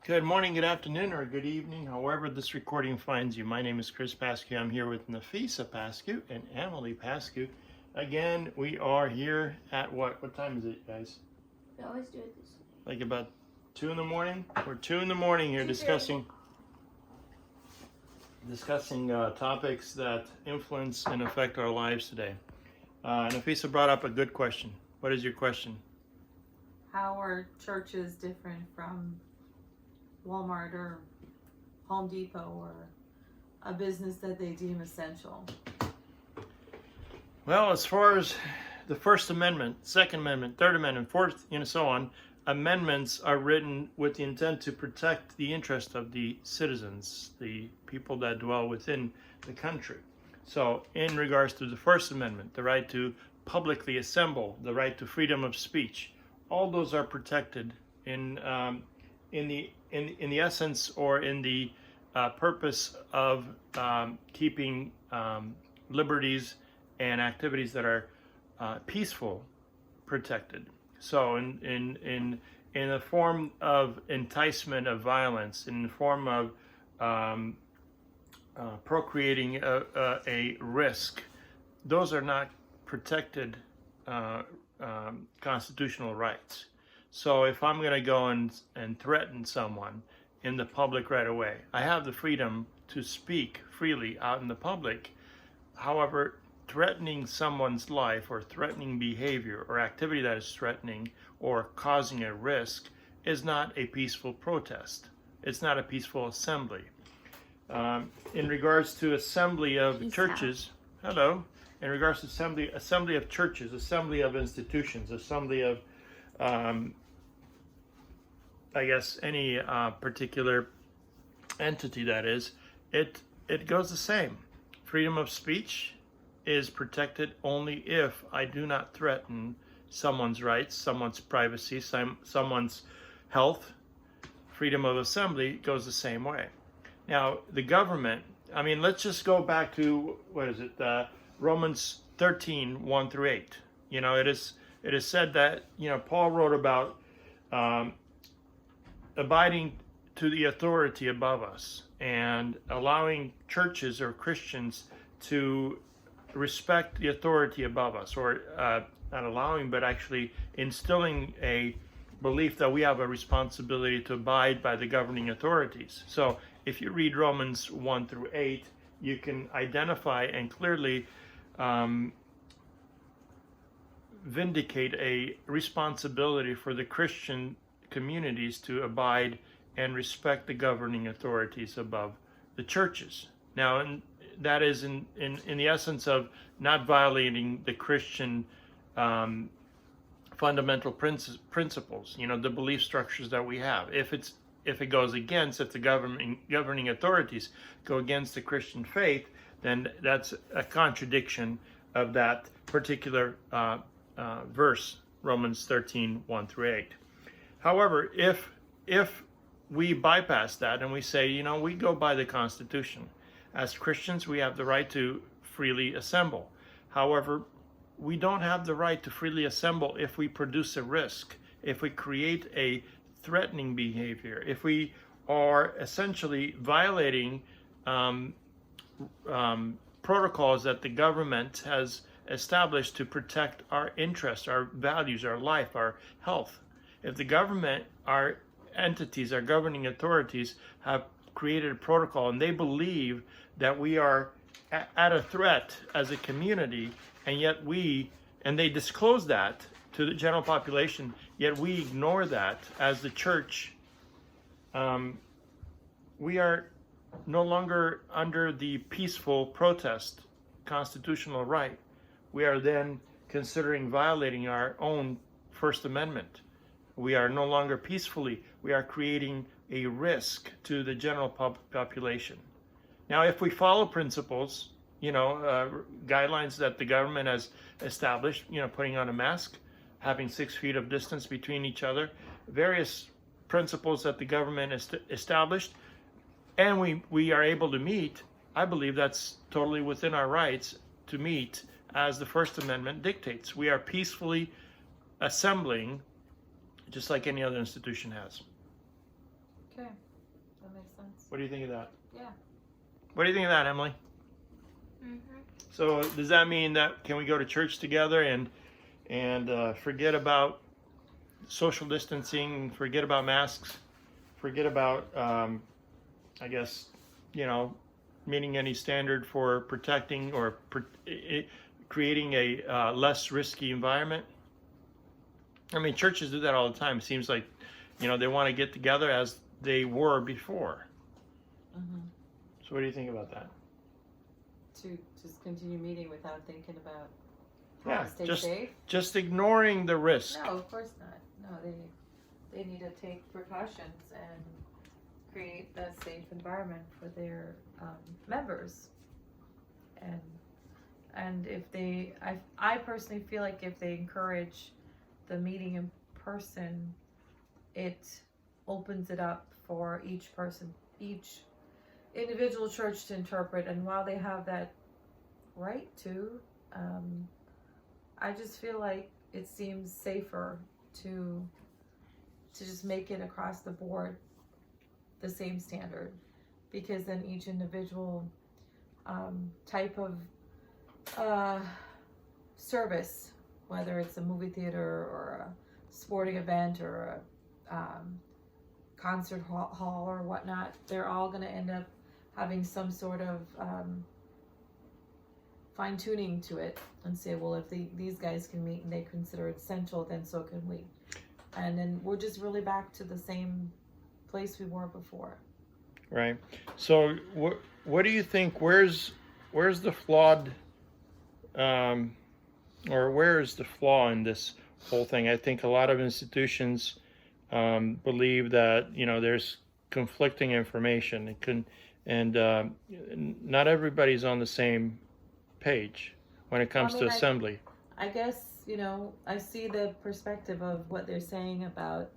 Good morning, good afternoon, or good evening, however this recording finds you. My name is Chris Pascu. I'm here with Nafisa Pascu and Emily Pascu. Again, we are here at what? What time is it, guys? We always do it this way. Like about 2 in the morning? We're 2 in the morning here discussing topics that influence and affect our lives today. Nafisa brought up a good question. What is your question? How are churches different from Walmart or Home Depot or a business that they deem essential? Well, as far as the First Amendment, Second Amendment, Third Amendment, Fourth, and so on, amendments are written with the intent to protect the interest of the citizens, the people that dwell within the country. So in regards to the First Amendment, the right to publicly assemble, the right to freedom of speech, all those are protected in the essence or in the purpose of keeping liberties and activities that are peaceful protected. So in the form of enticement of violence, in the form of procreating a risk, those are not protected constitutional rights. So if I'm going to go and threaten someone in the public right away, I have the freedom to speak freely out in the public. However, threatening someone's life or threatening behavior or activity that is threatening or causing a risk is not a peaceful protest. It's not a peaceful assembly. In regards to assembly of churches, hello. In regards to assembly of churches, assembly of institutions, assembly of I guess any particular entity that is, it goes the same. Freedom of speech is protected only if I do not threaten someone's rights, someone's privacy, someone's health. Freedom of assembly goes the same way. Now, the government, I mean, let's just go back to, what is it, Romans 13, 1 through 8. You know, it is said that, you know, Paul wrote about abiding to the authority above us and allowing churches or Christians to respect the authority above us, or not allowing, but actually instilling a belief that we have a responsibility to abide by the governing authorities. So if you read Romans 1 through 8, you can identify and clearly vindicate a responsibility for the Christian communities to abide and respect the governing authorities above the churches. Now, and that is in the essence of not violating the Christian fundamental principles, you know, the belief structures that we have. If it goes against, if the governing authorities go against the Christian faith, then that's a contradiction of that particular verse, Romans 13, 1 through 8. However, if we bypass that and we say, you know, we go by the Constitution. As Christians, we have the right to freely assemble. However, we don't have the right to freely assemble if we produce a risk, if we create a threatening behavior, if we are essentially violating protocols that the government has established to protect our interests, our values, our life, our health. If the government, our entities, our governing authorities have created a protocol and they believe that we are at a threat as a community, and yet and they disclose that to the general population, yet we ignore that as the church, we are no longer under the peaceful protest constitutional right. We are then considering violating our own First Amendment. We are no longer peacefully. We are creating a risk to the general population. Now, if we follow principles, you know, guidelines that the government has established, you know, putting on a mask, having 6 feet of distance between each other, various principles that the government has established, and we are able to meet, I believe that's totally within our rights to meet as the First Amendment dictates. We are peacefully assembling just like any other institution has. Okay, that makes sense. What do you think of that? Yeah. What do you think of that, Emily? Mm-hmm. So does that mean that can we go to church together and forget about social distancing, forget about masks, forget about I guess, meeting any standard for protecting or creating a less risky environment? I mean, churches do that all the time. It seems like, they want to get together as they were before. Mm-hmm. So what do you think about that? To just continue meeting without thinking about how to stay safe? Just ignoring the risk. No, of course not. No, they need to take precautions and create a safe environment for their members. And if I personally feel like if they encourage the meeting in person, it opens it up for each individual church to interpret. And while they have that right to, I just feel like it seems safer to just make it across the board the same standard, because then each individual type of service, whether it's a movie theater or a sporting event or a concert hall or whatnot, they're all going to end up having some sort of fine-tuning to it and say, well, if these guys can meet and they consider it essential, then so can we. And then we're just really back to the same place we were before. Right. So what do you think, where's the flawed or where is the flaw in this whole thing? I think a lot of institutions believe that there's conflicting information. Not everybody's on the same page when it comes to assembly. I guess I see the perspective of what they're saying about,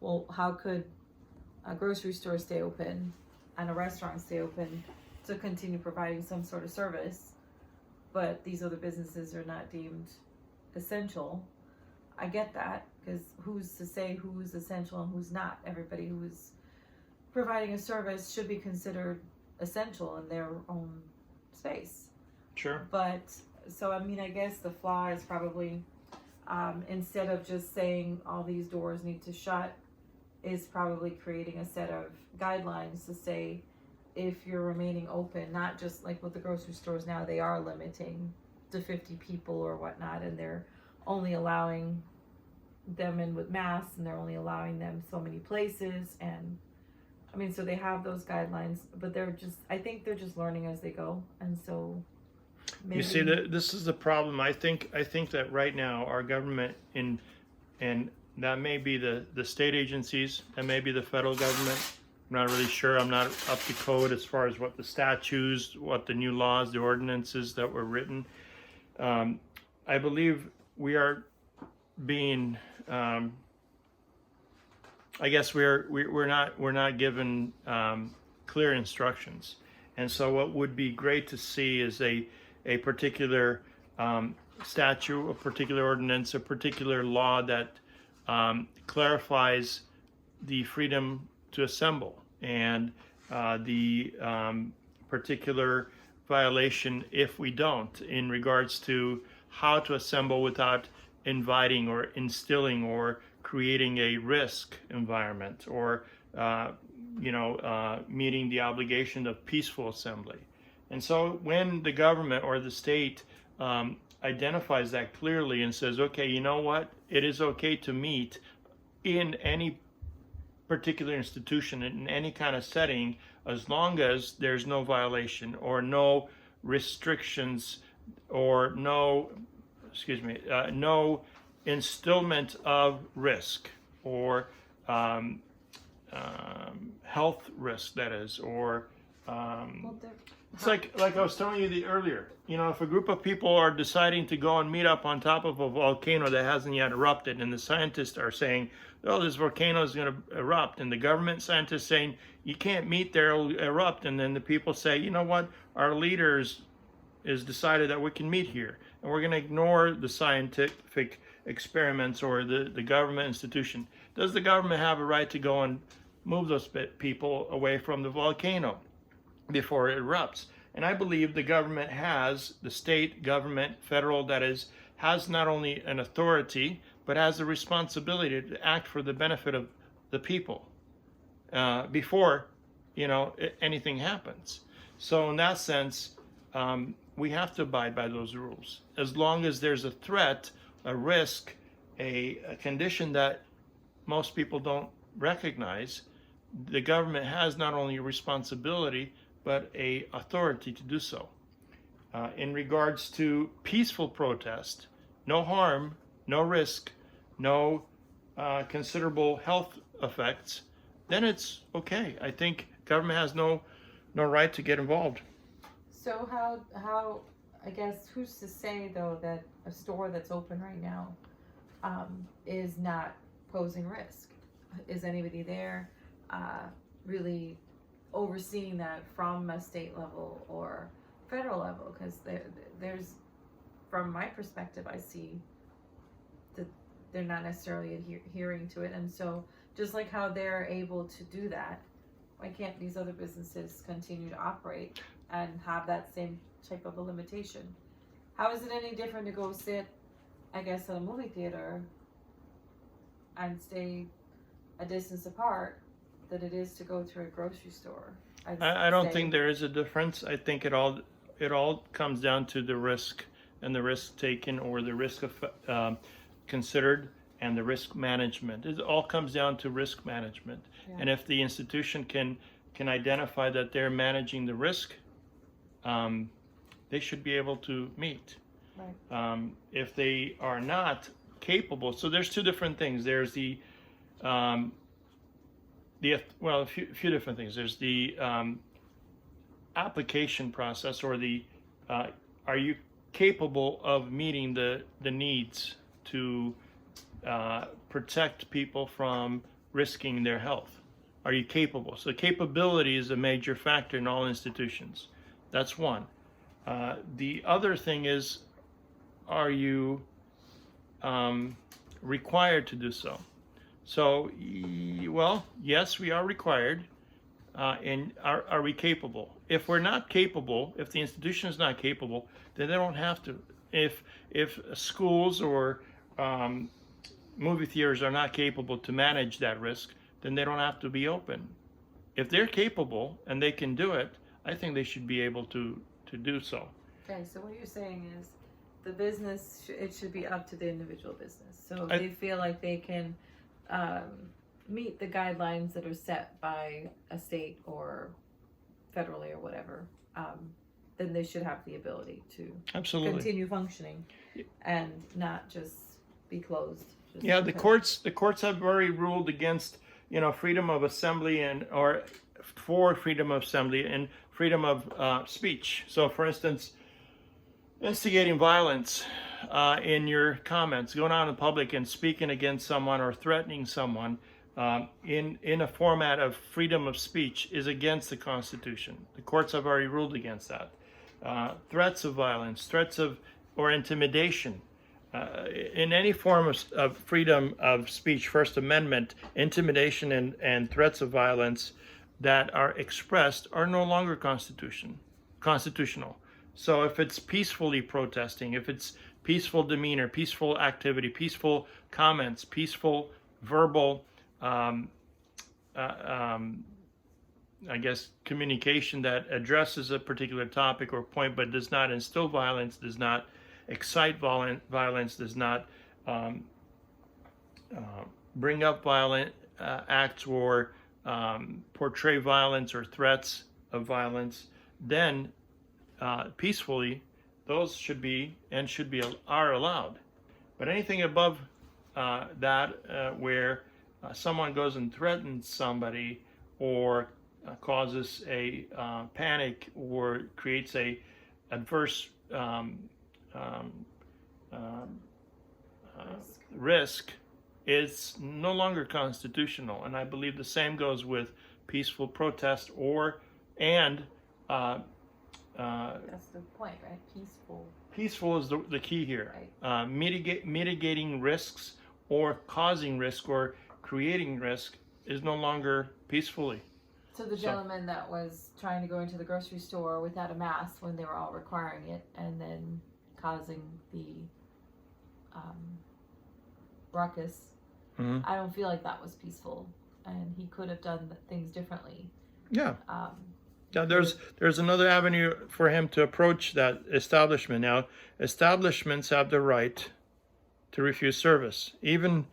well, how could a grocery store stay open and a restaurant stay open to continue providing some sort of service, but these other businesses are not deemed essential. I get that, because who's to say who's essential and who's not? Everybody who is providing a service should be considered essential in their own space. Sure. But, so I mean, I guess the flaw is probably, instead of just saying all these doors need to shut, is probably creating a set of guidelines to say, if you're remaining open, not just like with the grocery stores now, they are limiting to 50 people or whatnot, and they're only allowing them in with masks, and they're only allowing them so many places. And I mean, so they have those guidelines, but I think they're just learning as they go. And so maybe... You see, this is the problem. I think that right now our government, and that may be the state agencies, that may be the federal government. I'm not really sure. I'm not up to code as far as what the statutes, what the new laws, the ordinances that were written. I believe we are being, I guess we're not given clear instructions. And so what would be great to see is a particular statute, a particular ordinance, a particular law that clarifies the freedom to assemble and the particular violation if we don't, in regards to how to assemble without inviting or instilling or creating a risk environment, or meeting the obligation of peaceful assembly. And so when the government or the state identifies that clearly and says, okay, you know what, it is okay to meet in any particular institution in any kind of setting, as long as there's no violation or no restrictions or no instillment of risk or health risk, that is, or it's like I was telling you earlier, if a group of people are deciding to go and meet up on top of a volcano that hasn't yet erupted, and the scientists are saying, oh, this volcano is going to erupt, and the government scientists saying, you can't meet there, it'll erupt, and then the people say, you know what, our leaders is decided that we can meet here, and we're going to ignore the scientific experiments or the government institution. Does the government have a right to go and move those people away from the volcano before it erupts. And I believe the government has, the state government, federal that is, has not only an authority, but has a responsibility to act for the benefit of the people before, anything happens. So in that sense, we have to abide by those rules. As long as there's a threat, a risk, a condition that most people don't recognize, the government has not only a responsibility, but a authority to do so. In regards to peaceful protest, no harm, no risk, no considerable health effects, then it's okay. I think government has no right to get involved. So how I guess who's to say though that a store that's open right now is not posing risk? Is anybody there really overseeing that from a state level or federal level? Because there's, from my perspective, I see that they're not necessarily adhering to it. And so just like how they're able to do that, why can't these other businesses continue to operate and have that same type of a limitation? How is it any different to go sit, I guess, at a movie theater and stay a distance apart than it is to go to a grocery store? I don't think there is a difference. I think it all comes down to the risk and the risk taken, or the risk of considered, and the risk management. It all comes down to risk management. Yeah. And if the institution can identify that they're managing the risk, they should be able to meet. Right. If they are not capable, so there's two different things. There's a few different things. There's the application process, or the are you capable of meeting the needs to protect people from risking their health? Are you capable? So capability is a major factor in all institutions. That's one. The other thing is, are you required to do so? So, well, yes, we are required. And are we capable? If we're not capable, if the institution is not capable, then they don't have to. If schools or movie theaters are not capable to manage that risk, then they don't have to be open. If they're capable and they can do it, I think they should be able to do so. Okay, so what you're saying is the business, it should be up to the individual business. So if they feel like they can meet the guidelines that are set by a state or federally or whatever, then they should have the ability to absolutely continue functioning and not just be closed. Yeah, the courts have already ruled against freedom of assembly or for freedom of assembly and freedom of speech. So, for instance, instigating violence in your comments, going out in public and speaking against someone or threatening someone in a format of freedom of speech is against the Constitution. The courts have already ruled against that. Threats of violence, or intimidation, in any form of freedom of speech, First Amendment, intimidation and threats of violence that are expressed are no longer constitutional. So if it's peacefully protesting, if it's peaceful demeanor, peaceful activity, peaceful comments, peaceful verbal, communication that addresses a particular topic or point, but does not instill violence, does not excite violence, does not bring up violent acts or portray violence or threats of violence, then peacefully, those are allowed. But anything above that, where someone goes and threatens somebody or causes a panic or creates a adverse risk, is no longer constitutional. And I believe the same goes with peaceful protest and that's the point, right? Peaceful is the key here. Right. Mitigating risks or causing risk or creating risk is no longer peacefully. So the gentleman that was trying to go into the grocery store without a mask when they were all requiring it, and then causing the ruckus, Mm-hmm. I don't feel like that was peaceful, and he could have done things differently. Yeah. Now there's another avenue for him to approach that establishment. Now, establishments have the right to refuse service, even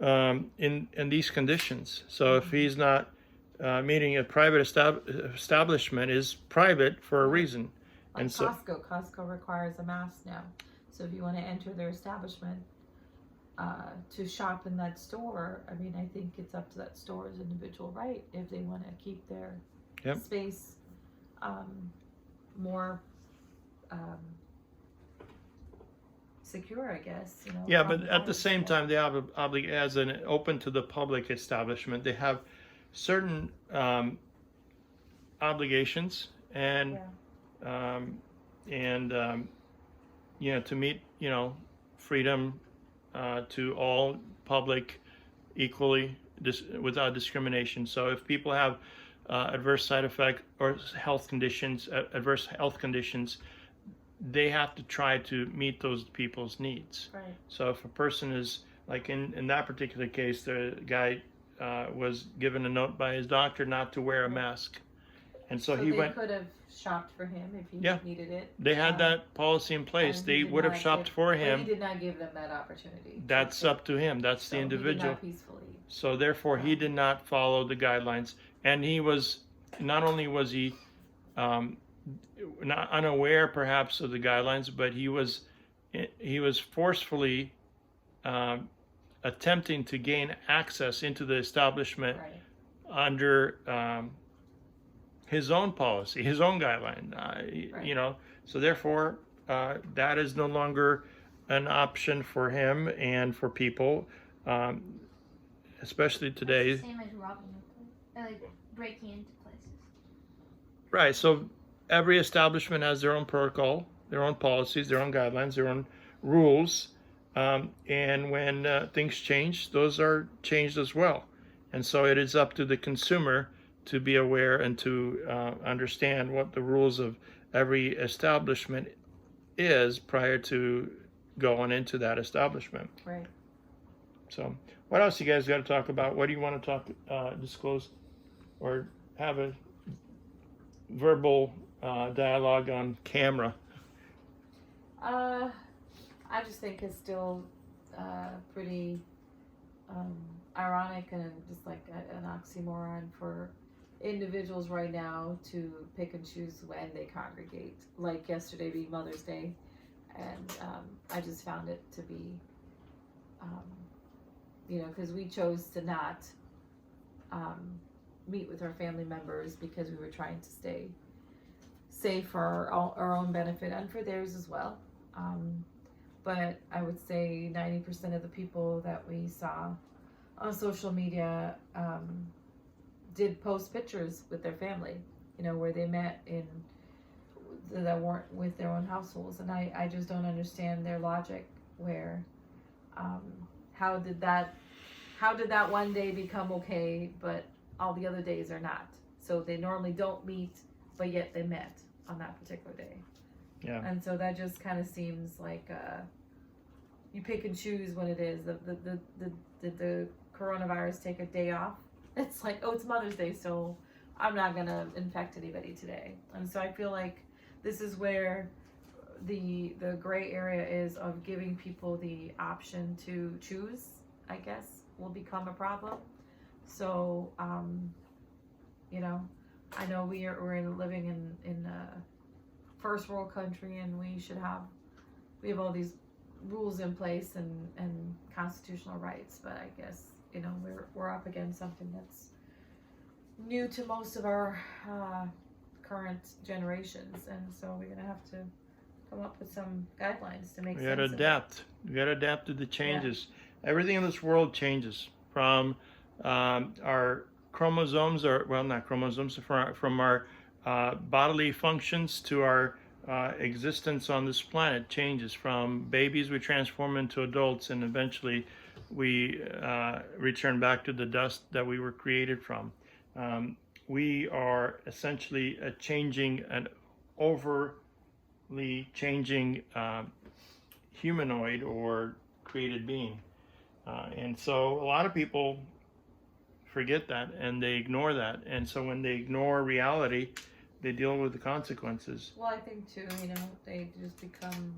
in these conditions. So if he's not meeting a private establishment is private for a reason. Like And so Costco requires a mask now. So if you want to enter their establishment to shop in that store, I mean, I think it's up to that store's individual right if they want to keep their space more secure, I guess. You know, yeah, but at the same time, they have as an open to the public establishment, they have certain obligations and you know, to meet, you know, freedom to all public equally without discrimination. So if people have adverse side effect or health conditions, adverse health conditions, they have to try to meet those people's needs. Right. So if a person is, like in that particular case, the guy was given a note by his doctor not to wear a mask. And so he they could have shopped for him if he needed it. They had that policy in place. They would have shopped for him. But he did not give them that opportunity. That's up to him. That's the individual. He did not peacefully. So therefore, he did not follow the guidelines. And he was, not only was he not unaware perhaps of the guidelines, but he was forcefully attempting to gain access into the establishment under his own policy, his own guideline. You know, so therefore, that is no longer an option for him and for people, especially today. It's the same as robbing a place, like breaking into places. Right. So every establishment has their own protocol, their own policies, their own guidelines, their own rules. And when things change, those are changed as well. And so it is up to the consumer to be aware and to understand what the rules of every establishment is prior to going into that establishment. Right. So what else you guys got to talk about? What do you want to talk, disclose, or have a verbal dialogue on camera? I just think it's still pretty ironic and just like an oxymoron for individuals right now to pick and choose when they congregate. Like yesterday being Mother's Day, and I just found it to be, you know, because we chose to not meet with our family members because we were trying to stay safe for our own benefit and for theirs as well. But I would say 90% of the people that we saw on social media did post pictures with their family, you know, where they met that weren't with their own households. And I just don't understand their logic where, how did that one day become okay, but all the other days are not? So they normally don't meet, but yet they met on that particular day. Yeah. And so that just kind of seems like you pick and choose when it is. Did the coronavirus take a day off? It's like, oh, it's Mother's Day, so I'm not going to infect anybody today. And so I feel like this is where the gray area is of giving people the option to choose, I guess, will become a problem. So, you know, I know we're living in a first world country, and we have all these rules in place and constitutional rights, but I guess, you know, we're up against something that's new to most of our current generations, and so we're gonna have to come up with some guidelines to make sense. We gotta adapt. We gotta adapt to the changes. Yeah. Everything in this world changes, from our chromosomes, or well, not chromosomes, from our bodily functions to our existence on this planet changes. From babies, we transform into adults, and eventually we return back to the dust that we were created from. We are essentially changing an overly changing humanoid or created being. And so a lot of people forget that and they ignore that. And so when they ignore reality, they deal with the consequences. Well, I think too, they just become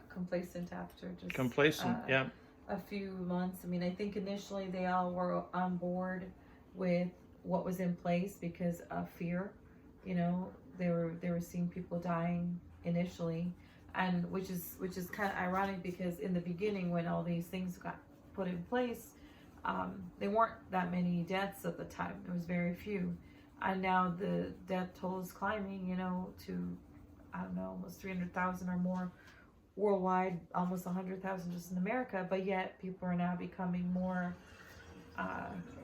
complacent after just Complacent, yeah. a few months. I mean, I think initially they all were on board with what was in place because of fear. They were seeing people dying initially, and which is kind of ironic because in the beginning when all these things got put in place, there weren't that many deaths at the time. There was very few. And now the death toll is climbing, to, I don't know, almost 300,000 or more worldwide, almost 100,000 just in America. But yet people are now becoming more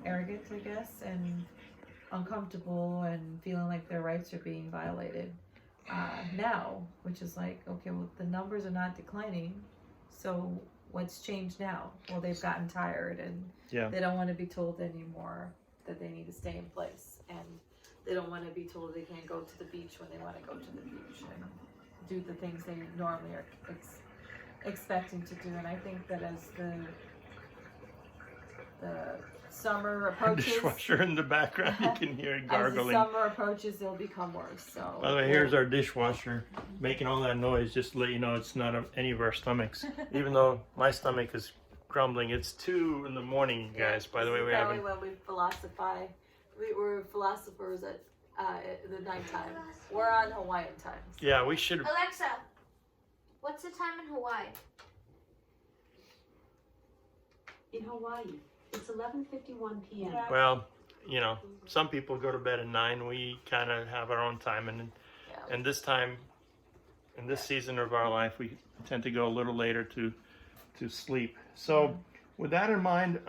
arrogant, I guess, and uncomfortable and feeling like their rights are being violated now, which is like, okay, well, the numbers are not declining. So what's changed now? Well, they've gotten tired and they don't want to be told anymore that they need to stay in place. And they don't want to be told they can't go to the beach when they want to go to the beach and do the things they normally are expecting to do. And I think that as the summer approaches, Dishwasher in the background, you can hear it gargling. as the summer approaches, it'll become worse. So by the way, here's our dishwasher making all that noise just to let you know it's not any of our stomachs. Even though my stomach is grumbling. It's 2 in the morning, you guys. By the way, when we philosophize. We're philosophers at the nighttime. We're on Hawaiian times. Yeah, we should. Alexa, what's the time in Hawaii? In Hawaii, it's 11:51 p.m. Well, some people go to bed at 9. We kind of have our own time, and this time, in this season of our life, we tend to go a little later to sleep. So, with that in mind,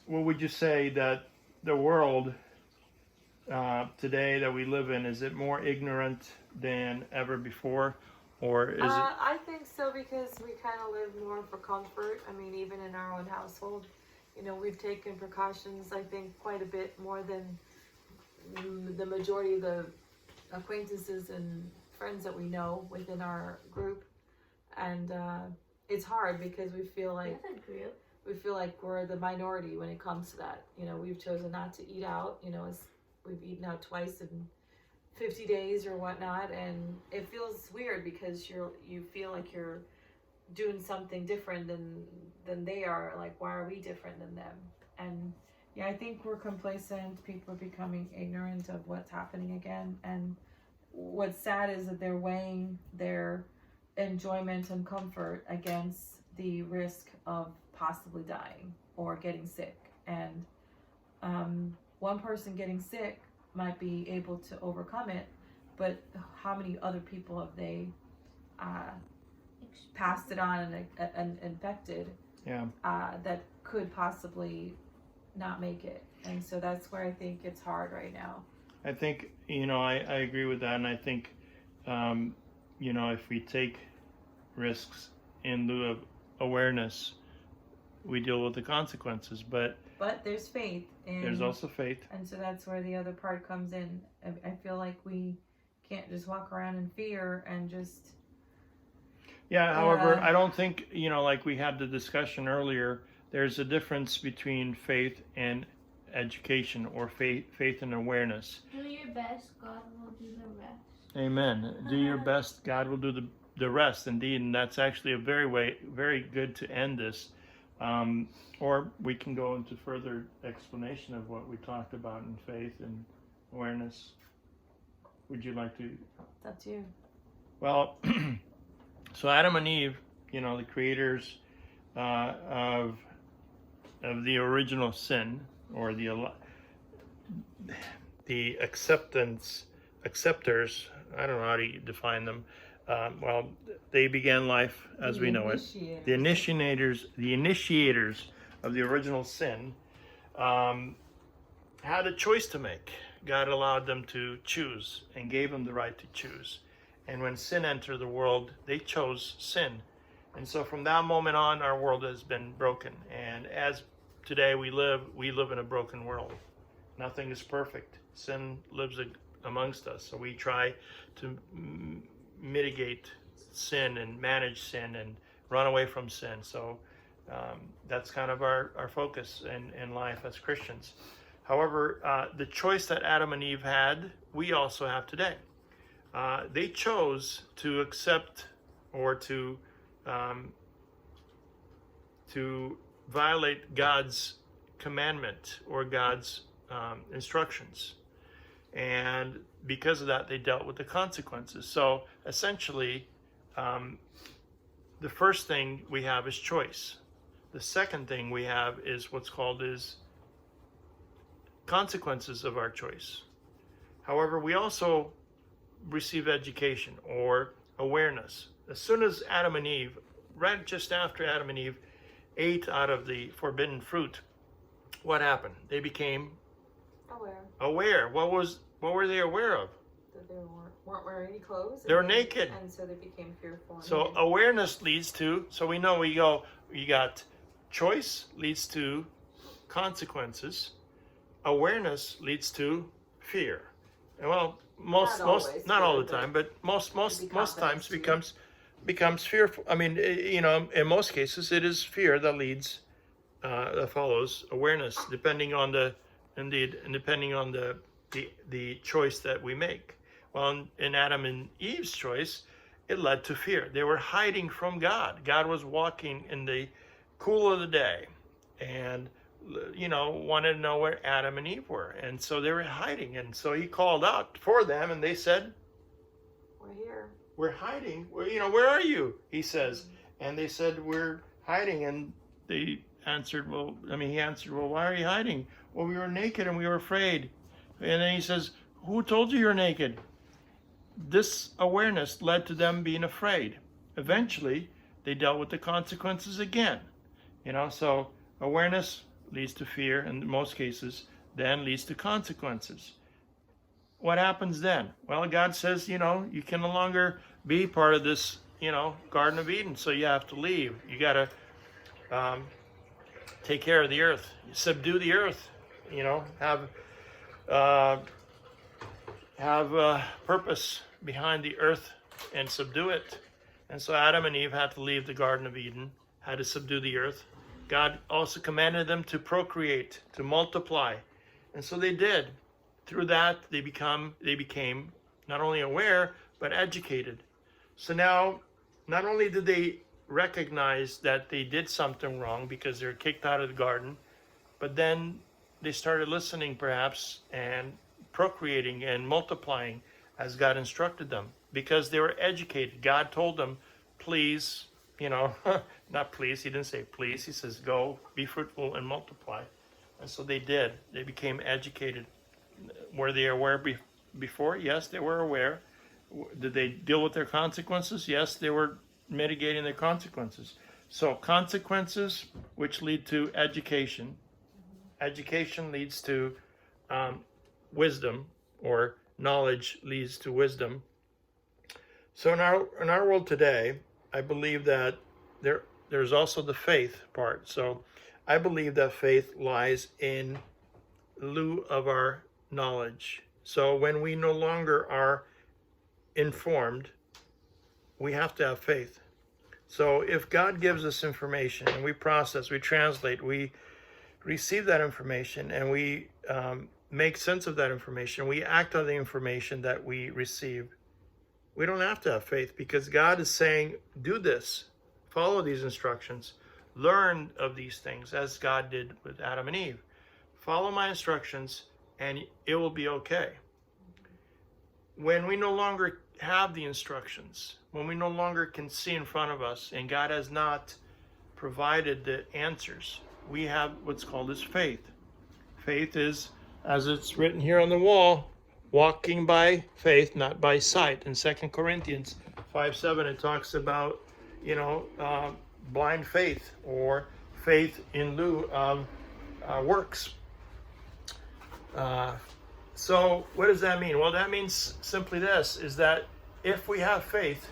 what would you say that the world today that we live in, is it more ignorant than ever before, or is it? I think so, because we kind of live more for comfort. I mean, even in our own household, we've taken precautions, I think, quite a bit more than the majority of the acquaintances and friends that we know within our group. And it's hard because we feel like we're the minority when it comes to that. We've chosen not to eat out. We've eaten out twice in 50 days or whatnot, and it feels weird because you feel like you're doing something different than they are. Like, why are we different than them? And I think we're complacent. People are becoming ignorant of what's happening again. And what's sad is that they're weighing their enjoyment and comfort against the risk of possibly dying or getting sick. And one person getting sick might be able to overcome it, but how many other people have they passed it on and infected that could possibly not make it? And so that's where I think it's hard right now. I think, I agree with that, and I think, if we take risks in lieu of awareness, we deal with the consequences. But there's faith. There's also faith. And so that's where the other part comes in. I feel like we can't just walk around in fear and just... Yeah, however, I don't think, like we had the discussion earlier, there's a difference between faith and education, or faith and awareness. Do your best, God will do the rest. Amen. Do your best, God will do the rest, indeed. And that's actually a very good to end this. Or we can go into further explanation of what we talked about in faith and awareness. Would you like to? It's up to you. Well, so Adam and Eve, the creators of the original sin, or the acceptors. I don't know how to define them. Well, they began life as we know it. The initiators of the original sin had a choice to make. God allowed them to choose and gave them the right to choose. And when sin entered the world, they chose sin. And so from that moment on, our world has been broken. And as today we live in a broken world. Nothing is perfect. Sin lives amongst us. So we try to mitigate sin and manage sin and run away from sin. So that's kind of our focus in life as Christians. However, the choice that Adam and Eve had, we also have today. They chose to accept or to violate God's commandment or God's instructions. And because of that, they dealt with the consequences. So essentially, the first thing we have is choice. The second thing we have is what's called is consequences of our choice. However, we also receive education or awareness. As soon as Adam and Eve, right just after Adam and Eve ate out of the forbidden fruit, what happened? They became aware. What were they aware of? That they weren't wearing any clothes. They were naked. And so they became fearful. So awareness leads to, so we know you got choice leads to consequences. Awareness leads to fear. And well, not all the time, but most times becomes fearful. I mean, in most cases, it is fear that leads, that follows awareness, depending on the choice that we make. Well, in Adam and Eve's choice, it led to fear. They were hiding from God. God was walking in the cool of the day, and wanted to know where Adam and Eve were, and so they were hiding. And so he called out for them, and they said, "We're here. We're hiding. Where are you?" He says, and they said, "We're hiding." And they answered, he answered, "Well, why are you hiding?" "Well, we were naked and we were afraid." And then he says, "Who told you you're naked?" This awareness led to them being afraid. Eventually, they dealt with the consequences again. So awareness leads to fear in most cases, then leads to consequences. What happens then? Well, God says, you can no longer be part of this, Garden of Eden, so you have to leave. You got to take care of the earth, subdue the earth, have purpose behind the earth and subdue it. And so Adam and Eve had to leave the Garden of Eden, had to subdue the earth. God also commanded them to procreate, to multiply. And so they did. Through that, they became not only aware, but educated. So now, not only did they recognize that they did something wrong because they were kicked out of the garden, but then they started listening perhaps and procreating and multiplying as God instructed them because they were educated. God told them, please, not please, he didn't say please, he says go, be fruitful and multiply. And so they did. They became educated. Were they aware before? Yes, they were aware. Did they deal with their consequences? Yes, they were mitigating their consequences. So consequences which lead to education. Education leads to wisdom, or knowledge leads to wisdom. So in our world today, I believe that there's also the faith part. So I believe that faith lies in lieu of our knowledge. So when we no longer are informed, we have to have faith. So if God gives us information and we process, we translate, we receive that information and we make sense of that information, we act on the information that we receive, we don't have to have faith because God is saying, do this, follow these instructions, learn of these things as God did with Adam and Eve. Follow my instructions and it will be okay. When we no longer have the instructions, when we no longer can see in front of us and God has not provided the answers, we have what's called as faith. Faith is, as it's written here on the wall, walking by faith, not by sight. In 2 Corinthians 5:7, it talks about, blind faith or faith in lieu of works. So what does that mean? Well, that means simply this, is that if we have faith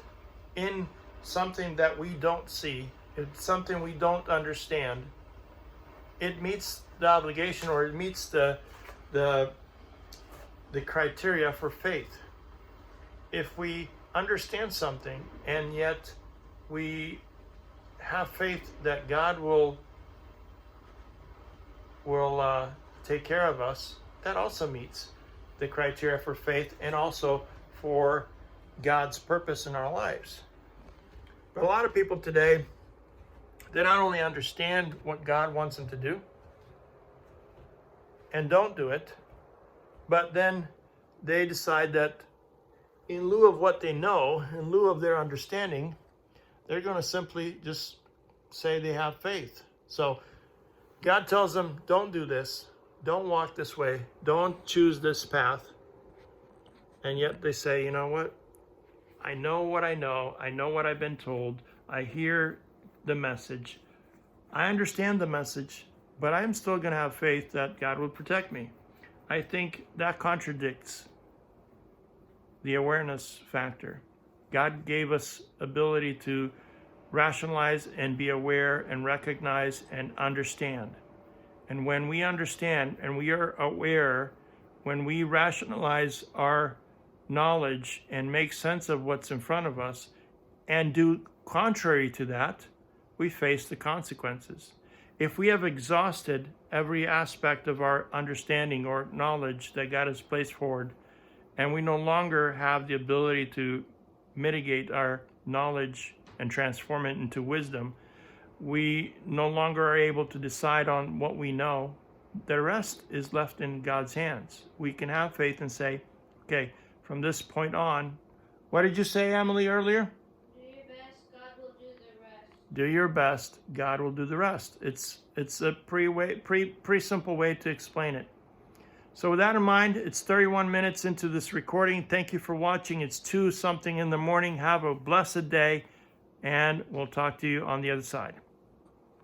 in something that we don't see, it's something we don't understand, it meets the obligation, or it meets the the criteria for faith. If we understand something and yet we have faith that God will take care of us, that also meets the criteria for faith and also for God's purpose in our lives. But a lot of people today, they not only understand what God wants them to do and don't do it, but then they decide that in lieu of what they know, in lieu of their understanding, they're going to simply just say they have faith. So God tells them, don't do this, don't walk this way, don't choose this path. And yet they say, you know what? I know what I know what I've been told, I hear the message, I understand the message, but I'm still going to have faith that God will protect me. I think that contradicts the awareness factor. God gave us ability to rationalize and be aware and recognize and understand. And when we understand and we are aware, when we rationalize our knowledge and make sense of what's in front of us and do contrary to that, we face the consequences. If we have exhausted every aspect of our understanding or knowledge that God has placed forward, and we no longer have the ability to mitigate our knowledge and transform it into wisdom, we no longer are able to decide on what we know. The rest is left in God's hands. We can have faith and say, okay, from this point on, what did you say, Emily, earlier? Do your best, God will do the rest. Do your best, God will do the rest. It's a pretty simple way to explain it. So with that in mind, it's 31 minutes into this recording. Thank you for watching. It's 2 something in the morning. Have a blessed day, and we'll talk to you on the other side.